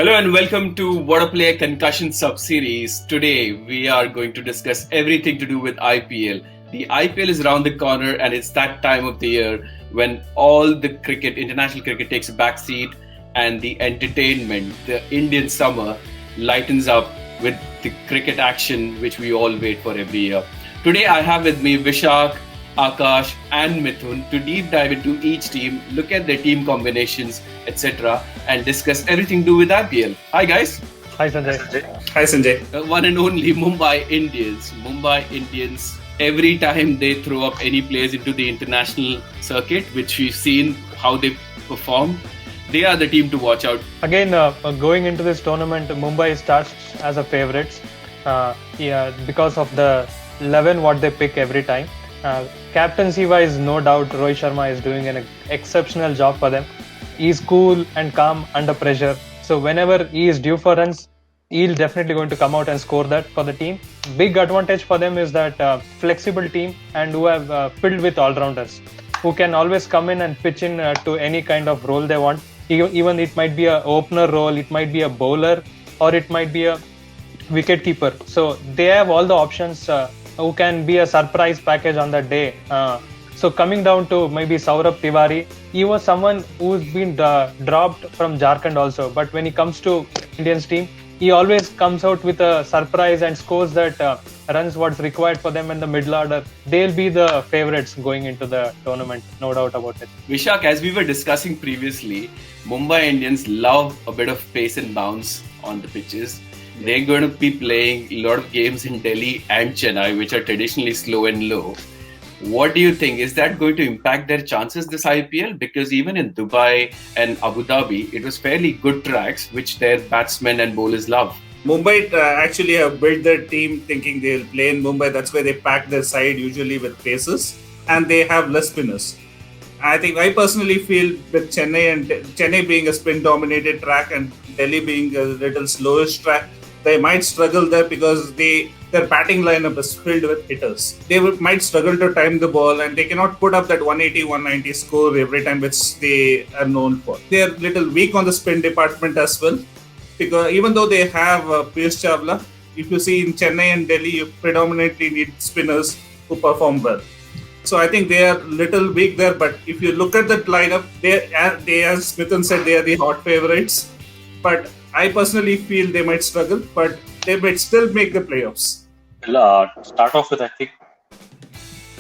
Hello and welcome to Waadaplaya Concussion Sub-Series. Today we are going to discuss everything to do with IPL. The IPL is around the corner and it's that time of the year when all the international cricket takes a back seat and the entertainment, the Indian summer lightens up with the cricket action which we all wait for every year. Today I have with me Vishak, Akash and Mithun to deep dive into each team, look at their team combinations, etc. and discuss everything to do with IPL. Hi guys. Hi Sanjay. Hi Sanjay. One and only Mumbai Indians. Mumbai Indians, every time they throw up any players into the international circuit, which we've seen how they perform, they are the team to watch out. Again, going into this tournament, Mumbai starts as a favourites because of the 11 what they pick every time. Captaincy wise, no doubt Rohit Sharma is doing an exceptional job for them. He's cool and calm under pressure. So whenever he is due for runs, he'll definitely going to come out and score that for the team. Big advantage for them is that flexible team and who have filled with all-rounders who can always come in and pitch in to any kind of role they want. Even it might be a opener role, it might be a bowler, or it might be a wicket keeper. So they have all the options who can be a surprise package on that day. So coming down to maybe Saurabh Tiwari, he was someone who's been dropped from Jharkhand also. But when he comes to Indians team, he always comes out with a surprise and scores that runs what's required for them in the middle order. They'll be the favourites going into the tournament, no doubt about it. Vishak, as we were discussing previously, Mumbai Indians love a bit of pace and bounce on the pitches. They're going to be playing a lot of games in Delhi and Chennai, which are traditionally slow and low. What do you think? Is that going to impact their chances this IPL? Because even in Dubai and Abu Dhabi, it was fairly good tracks, which their batsmen and bowlers love. Mumbai actually have built their team thinking they'll play in Mumbai. That's why they pack their side usually with paces and they have less spinners. I personally feel with Chennai being a spin-dominated track and Delhi being a little slowish track, they might struggle there because their batting lineup is filled with hitters. They might struggle to time the ball and they cannot put up that 180, 190 score every time which they are known for. They are a little weak on the spin department as well, because even though they have Piyush Chawla, if you see in Chennai and Delhi, you predominantly need spinners who perform well. So I think they are a little weak there, but if you look at that lineup, they as Mithun said, they are the hot favourites. But I personally feel they might struggle, but they might still make the playoffs. Well, to start off with, I think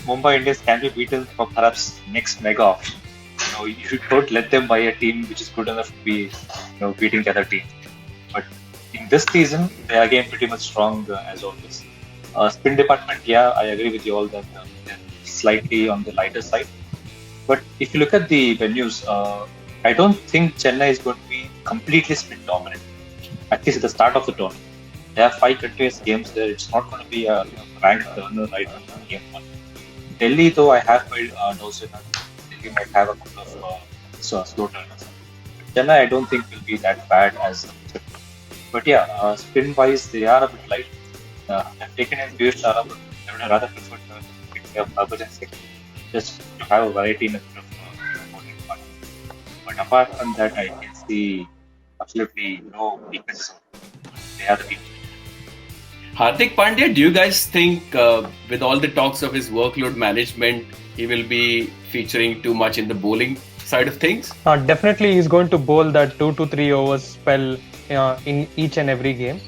Mumbai Indians can be beaten for perhaps next mega auction. You don't let them buy a team which is good enough to be, beating the other team. But in this season, they are again pretty much strong as always. Spin department, I agree with you all that they're slightly on the lighter side. But if you look at the venues, I don't think Chennai is going to be completely spin dominant, at least at the start of the tournament. They have 5 continuous games there. It's not going to be a ranked turner right on game 1. Delhi, though, I have heard doubts in that Delhi might have a couple of slow turners. Chennai, I don't think will be that bad as. But spin wise, they are a bit light. I've taken in Piyush Chawla, but I would rather prefer to pick up Harbhajan Singh just to have a variety in a bit of bowling part. But apart from that, I can see absolutely no weaknesses. They are the people. Hardik Pandya, do you guys think with all the talks of his workload management, he will be featuring too much in the bowling side of things? Definitely he's going to bowl that 2 to 3 overs spell in each and every game.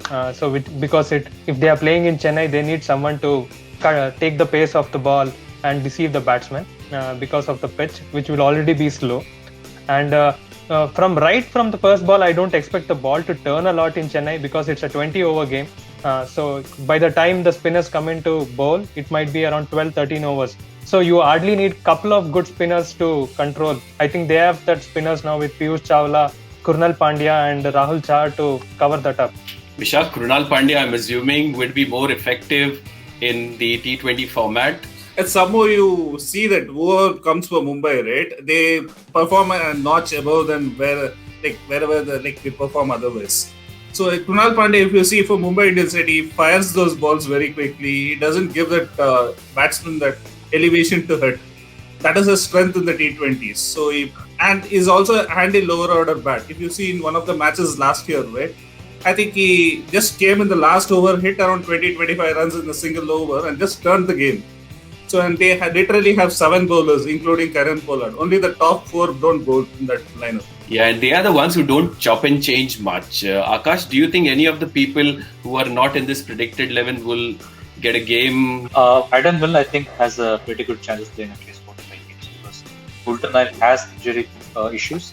Because if they are playing in Chennai, they need someone to take the pace of the ball and deceive the batsman because of the pitch, which will already be slow. And from the first ball, I don't expect the ball to turn a lot in Chennai because it's a 20-over game. So by the time the spinners come into bowl, it might be around 12-13 overs. So you hardly need a couple of good spinners to control. I think they have that spinners now with Piyush Chawla, Krunal Pandya and Rahul Chahar to cover that up. Vishak, Krunal Pandya, I'm assuming, would be more effective in the T20 format. And somehow you see that whoever comes for Mumbai, right, they perform a notch above than wherever they perform otherwise. So Krunal Pandya, if you see for Mumbai Indians, he fires those balls very quickly. He doesn't give that batsman that elevation to hit. That is a strength in the T20s. So and is also a handy lower order bat. If you see in one of the matches last year, right? I think he just came in the last over, hit around 20-25 runs in a single over, and just turned the game. So, and they literally have 7 bowlers, including Karen Pollard. Only the top 4 don't bowl in that lineup. Yeah, and they are the ones who don't chop and change much. Akash, do you think any of the people who are not in this predicted 11 will get a game? Adam Mill, I think, has a pretty good chance of playing at least 45 games because Fulton has injury issues,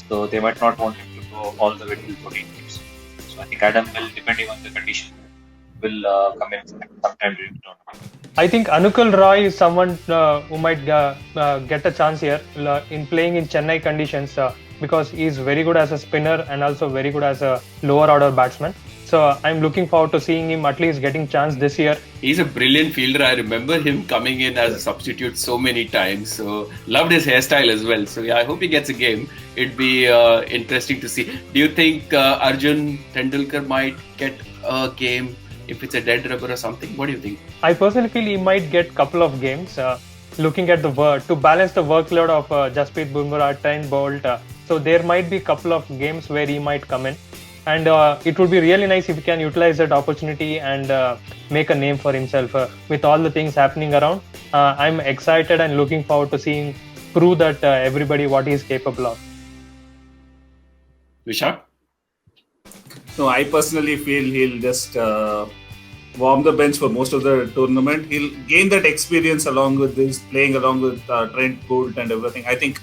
so they might not want him to go all the way till 14 games. So I think Adam Mill, depending on the condition, will come in sometime during the tournament. I think Anukul Roy is someone who might get a chance here in playing in Chennai conditions because he is very good as a spinner and also very good as a lower order batsman. So I'm looking forward to seeing him at least getting chance this year. He's a brilliant fielder. I remember him coming in as a substitute so many times. So loved his hairstyle as well. So yeah, I hope he gets a game. It'd be interesting to see. Do you think Arjun Tendulkar might get a game if it's a dead rubber or something? What do you think? I personally feel he might get a couple of games. Looking at the to balance the workload of Jasprit Bumrah, Trent Bolt. So there might be a couple of games where he might come in. And it would be really nice if he can utilize that opportunity and make a name for himself with all the things happening around. I'm excited and looking forward to seeing prove that everybody what he is capable of. Vishak? No, I personally feel he'll just warm the bench for most of the tournament. He'll gain that experience along with this, playing along with Trent Bolt and everything. I think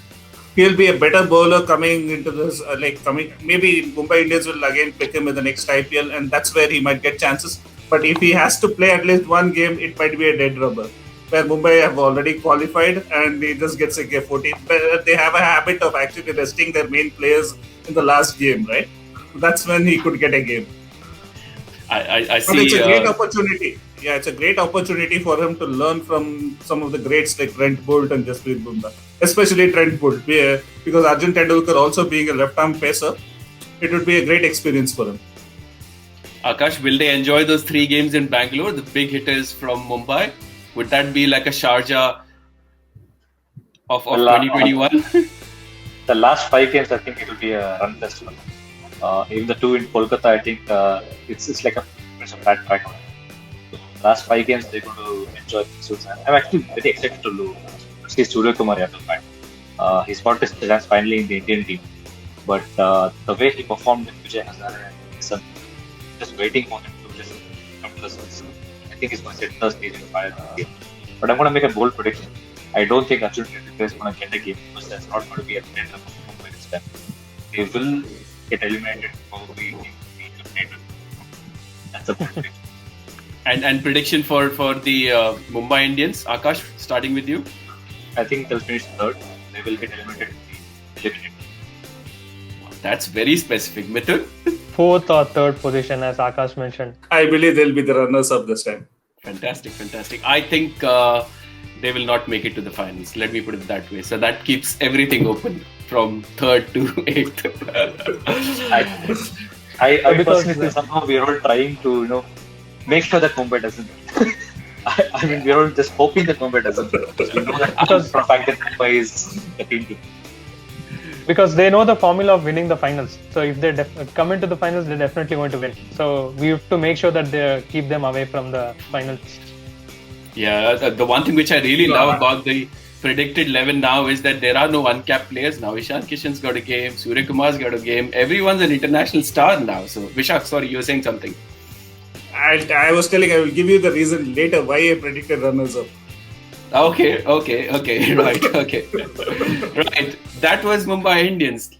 he'll be a better bowler coming into this, maybe Mumbai Indians will again pick him in the next IPL, and that's where he might get chances. But if he has to play at least one game, it might be a dead rubber, where Mumbai have already qualified and he just gets a 14. But they have a habit of actually resting their main players in the last game, right? That's when he could get a game. I see. But it's a great opportunity. Yeah, it's a great opportunity for him to learn from some of the greats like Trent Bolt and Jasprit Bumrah. Especially Trent Bolt, because Arjun Tendulkar also being a left-arm pacer, it would be a great experience for him. Akash, will they enjoy those 3 games in Bangalore, the big hitters from Mumbai? Would that be like a Sharjah of 2021? The last 5 games, I think it will be a run-test one. Even the 2 in Kolkata, I think it's like a bad track. Last 5 games, they're going to enjoy this. I'm actually very excited to see Surya Kumar Yadav back. He's got his chance finally in the Indian team. But the way he performed in Vijay Hazare and Nissan, just waiting for him to just come to the surface. I think he's going to set the stage in fire. But I'm going to make a bold prediction. I don't think Arjun Tendulkar is going to get a game because that's not going to be a trend of Mumbai this time. They will get eliminated probably in the eliminated. That's a bold prediction. And prediction for the Mumbai Indians, Akash, starting with you. I think they'll finish 3rd. They will get eliminated in the eliminated. That's very specific. Mithun? 4th or 3rd position, as Akash mentioned. I believe they'll be the runners-up this time. Fantastic. I think they will not make it to the finals. Let me put it that way. So that keeps everything open from 3rd to 8th. I personally think somehow we are all trying to, make sure that Mumbai doesn't. I mean, we're all just hoping that Mumbai doesn't. Because we know that for a fact that Mumbai is the team to. Because they know the formula of winning the finals. So if they come into the finals, they're definitely going to win. So we have to make sure that they keep them away from the finals. Yeah, the one thing which I really love about the predicted 11 now is that there are no uncapped players now. Ishan Kishan's got a game, Surya Kumar's got a game. Everyone's an international star now. So Vishak, sorry, you were saying something. I was telling, I will give you the reason later why I predicted runners-up. Okay, right, okay. Right, that was Mumbai Indians.